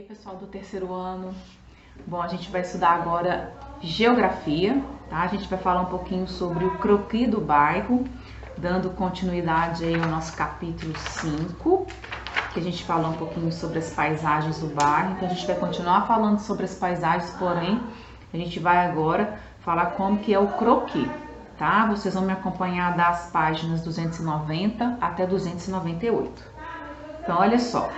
aí, pessoal do terceiro ano? Bom, a gente vai estudar agora geografia, tá? A gente vai falar um pouquinho sobre o croquis do bairro, dando continuidade aí ao nosso capítulo 5, que a gente falou um pouquinho sobre as paisagens do bairro. Então a gente vai continuar falando sobre as paisagens, porém a gente vai agora falar como que é o croquis, tá? Vocês vão me acompanhar das páginas 290 até 298. Então olha só.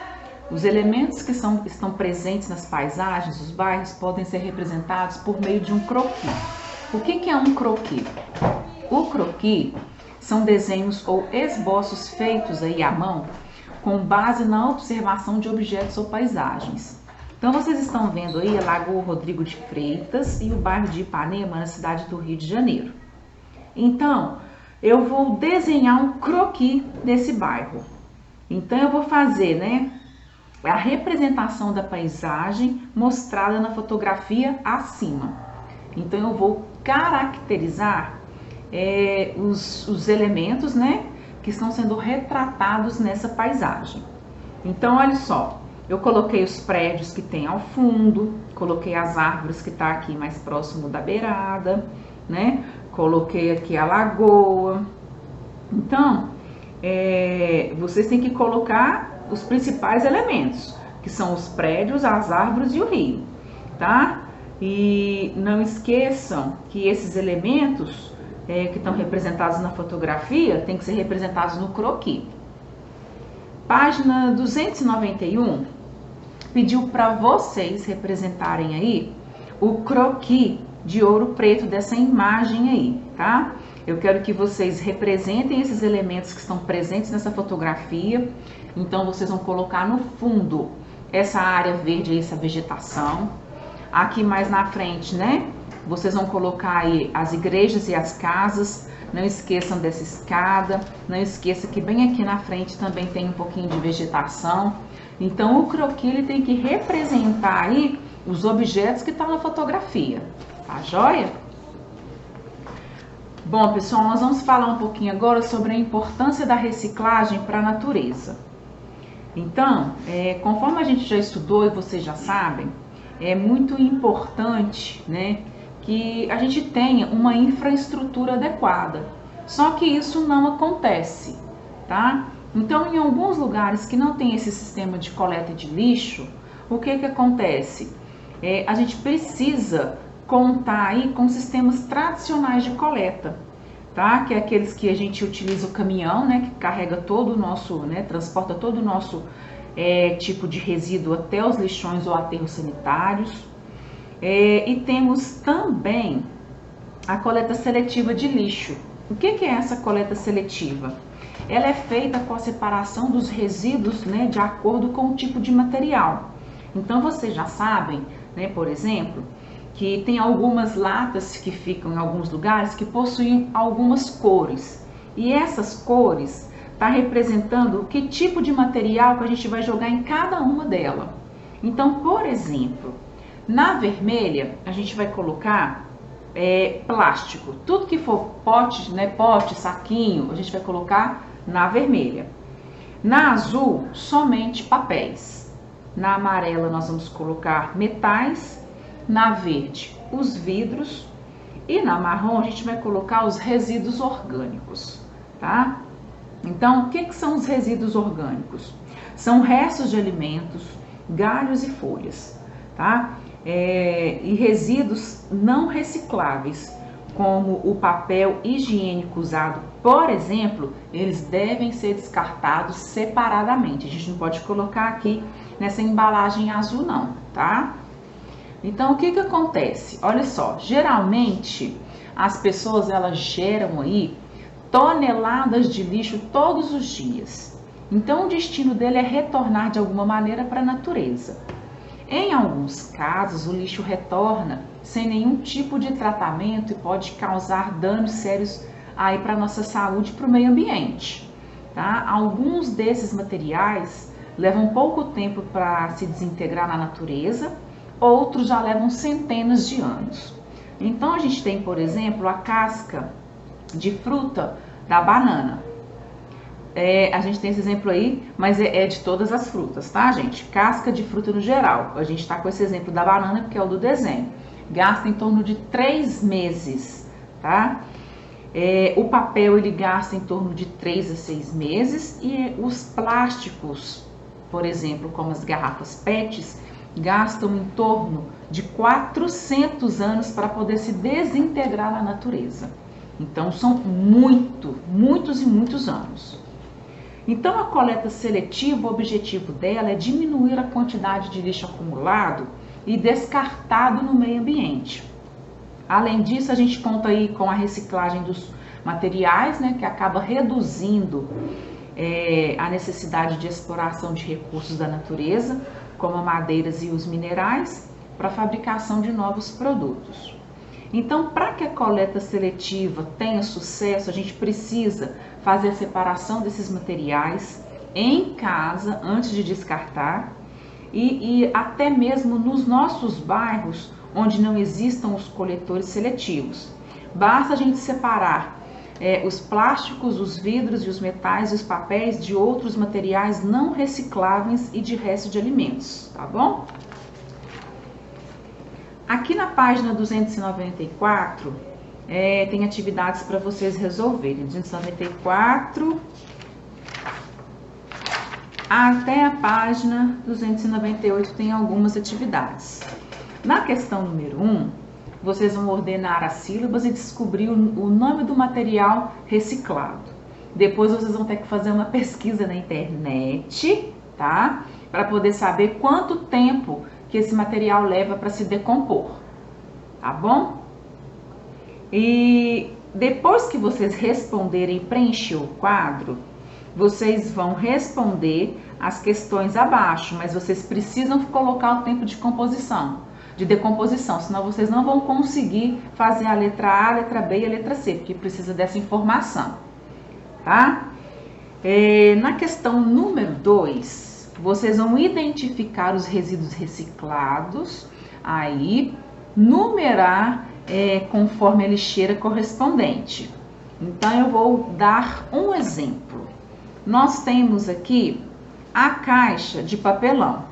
Os elementos que estão presentes nas paisagens dos bairros podem ser representados por meio de um croquis. O que é um croquis? O croquis são desenhos ou esboços feitos aí à mão com base na observação de objetos ou paisagens. Então vocês estão vendo aí a Lagoa Rodrigo de Freitas e o bairro de Ipanema, na cidade do Rio de Janeiro. Então eu vou desenhar um croquis desse bairro. Então eu vou fazer, a representação da paisagem mostrada na fotografia acima. Então eu vou caracterizar os elementos, que estão sendo retratados nessa paisagem. Então olha só, eu coloquei os prédios que tem ao fundo, coloquei as árvores que está aqui mais próximo da beirada, coloquei aqui a lagoa. Então vocês têm que colocar os principais elementos, que são os prédios, as árvores e o rio, tá? E não esqueçam que esses elementos que estão representados na fotografia têm que ser representados no croquis. Página 291 pediu para vocês representarem aí o croquis de Ouro Preto dessa imagem aí, tá? Eu quero que vocês representem esses elementos que estão presentes nessa fotografia. Então vocês vão colocar no fundo essa área verde, essa vegetação. Aqui mais na frente, vocês vão colocar aí as igrejas e as casas. Não esqueçam dessa escada. Não esqueça que bem aqui na frente também tem um pouquinho de vegetação. Então o croquis ele tem que representar aí os objetos que estão na fotografia. Tá joia? Bom, pessoal, nós vamos falar um pouquinho agora sobre a importância da reciclagem para a natureza. Então, conforme a gente já estudou e vocês já sabem, é muito importante, que a gente tenha uma infraestrutura adequada. Só que isso não acontece, tá? Então, em alguns lugares que não tem esse sistema de coleta de lixo, o que acontece? A gente precisa contar aí com sistemas tradicionais de coleta, tá? Que é aqueles que a gente utiliza o caminhão, que carrega todo o nosso, transporta todo o nosso tipo de resíduo até os lixões ou aterros sanitários. E temos também a coleta seletiva de lixo. O que é essa coleta seletiva? Ela é feita com a separação dos resíduos, de acordo com o tipo de material. Então vocês já sabem, por exemplo, que tem algumas latas que ficam em alguns lugares que possuem algumas cores. E essas cores tá representando que tipo de material que a gente vai jogar em cada uma delas. Então, por exemplo, na vermelha a gente vai colocar plástico. Tudo que for pote, pote, saquinho, a gente vai colocar na vermelha. Na azul, somente papéis. Na amarela nós vamos colocar metais. Na verde, os vidros, e na marrom a gente vai colocar os resíduos orgânicos, tá? Então, o que são os resíduos orgânicos? São restos de alimentos, galhos e folhas, tá? E resíduos não recicláveis, como o papel higiênico usado, por exemplo, eles devem ser descartados separadamente. A gente não pode colocar aqui nessa embalagem azul não, tá? Então, o que acontece? Olha só, geralmente as pessoas elas geram aí toneladas de lixo todos os dias. Então, o destino dele é retornar de alguma maneira para a natureza. Em alguns casos, o lixo retorna sem nenhum tipo de tratamento e pode causar danos sérios aí para a nossa saúde e para o meio ambiente. Tá? Alguns desses materiais levam pouco tempo para se desintegrar na natureza. Outros já levam centenas de anos. Então a gente tem, por exemplo, a casca de fruta da banana. a gente tem esse exemplo aí, mas é de todas as frutas, tá, gente? Casca de fruta no geral. A gente tá com esse exemplo da banana, porque é o do desenho. Gasta em torno de 3 meses, tá? O papel, ele gasta em torno de 3 a 6 meses. E os plásticos, por exemplo, como as garrafas PETs, gastam em torno de 400 anos para poder se desintegrar na natureza. Então, são muitos e muitos anos. Então, a coleta seletiva, o objetivo dela é diminuir a quantidade de lixo acumulado e descartado no meio ambiente. Além disso, a gente conta aí com a reciclagem dos materiais, né, que acaba reduzindo a necessidade de exploração de recursos da natureza, como madeiras e os minerais, para a fabricação de novos produtos. Então, para que a coleta seletiva tenha sucesso, a gente precisa fazer a separação desses materiais em casa antes de descartar e até mesmo nos nossos bairros onde não existam os coletores seletivos. Basta a gente separar os plásticos, os vidros e os metais e os papéis de outros materiais não recicláveis e de resto de alimentos, tá bom? Aqui na página 294 tem atividades para vocês resolverem. 294 até a página 298 tem algumas atividades. Na questão número 1, vocês vão ordenar as sílabas e descobrir o nome do material reciclado. Depois vocês vão ter que fazer uma pesquisa na internet, tá? Para poder saber quanto tempo que esse material leva para se decompor, tá bom? E depois que vocês responderem e preencher o quadro, vocês vão responder as questões abaixo, mas vocês precisam colocar o tempo de decomposição, senão vocês não vão conseguir fazer a letra A, a letra B e a letra C, porque precisa dessa informação, tá? Na questão número 2, vocês vão identificar os resíduos reciclados, aí numerar conforme a lixeira correspondente. Então, eu vou dar um exemplo. Nós temos aqui a caixa de papelão.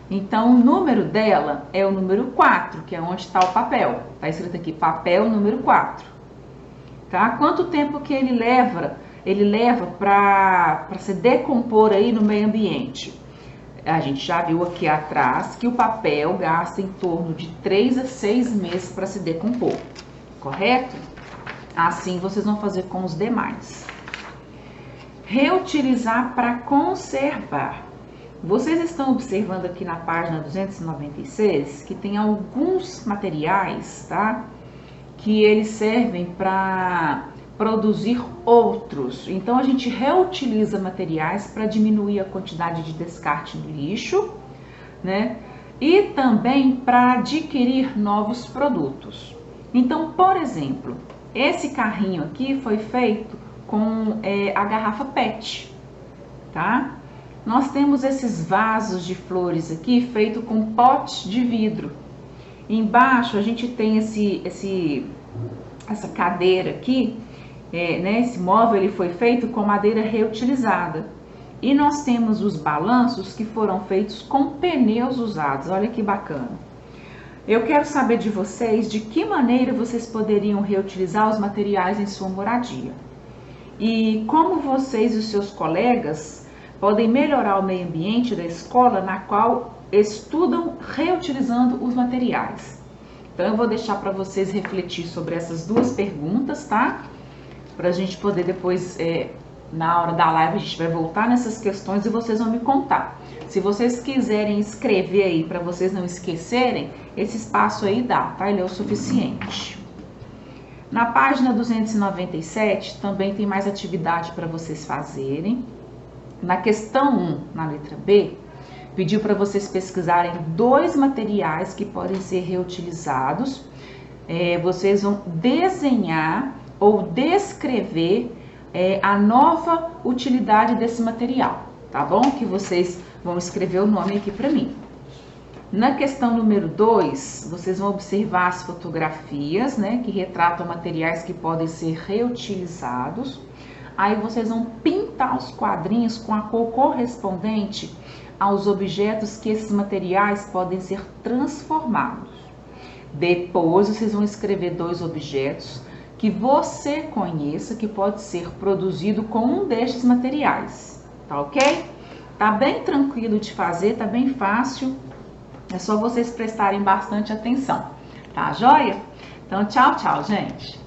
Então, o número dela é o número 4, que é onde está o papel. Está escrito aqui, papel número 4. Tá? Quanto tempo que ele leva para se decompor aí no meio ambiente? A gente já viu aqui atrás que o papel gasta em torno de 3 a 6 meses para se decompor, correto? Assim vocês vão fazer com os demais. Reutilizar para conservar. Vocês estão observando aqui na página 296 que tem alguns materiais, tá? Que eles servem para produzir outros. Então, a gente reutiliza materiais para diminuir a quantidade de descarte no lixo, né? E também para adquirir novos produtos. Então, por exemplo, esse carrinho aqui foi feito com a garrafa PET, tá? Nós temos esses vasos de flores aqui feito com pote de vidro. Embaixo a gente tem essa cadeira aqui, né? Esse móvel ele foi feito com madeira reutilizada. E nós temos os balanços que foram feitos com pneus usados. Olha que bacana. Eu quero saber de vocês de que maneira vocês poderiam reutilizar os materiais em sua moradia. E como vocês e os seus colegas podem melhorar o meio ambiente da escola na qual estudam reutilizando os materiais. Então eu vou deixar para vocês refletir sobre essas duas perguntas, tá? Para a gente poder depois, na hora da live, a gente vai voltar nessas questões e vocês vão me contar. Se vocês quiserem escrever aí para vocês não esquecerem, esse espaço aí dá, tá? Ele é o suficiente. Na página 297 também tem mais atividade para vocês fazerem. Na questão 1, na letra B, pediu para vocês pesquisarem 2 materiais que podem ser reutilizados. Vocês vão desenhar ou descrever a nova utilidade desse material, tá bom? Que vocês vão escrever o nome aqui para mim. Na questão número 2, vocês vão observar as fotografias, né, que retratam materiais que podem ser reutilizados. Aí vocês vão pintar cortar os quadrinhos com a cor correspondente aos objetos que esses materiais podem ser transformados. Depois vocês vão escrever 2 objetos que você conheça que pode ser produzido com um destes materiais, tá ok? Tá bem tranquilo de fazer, tá bem fácil, é só vocês prestarem bastante atenção, tá joia? Então tchau, tchau, gente!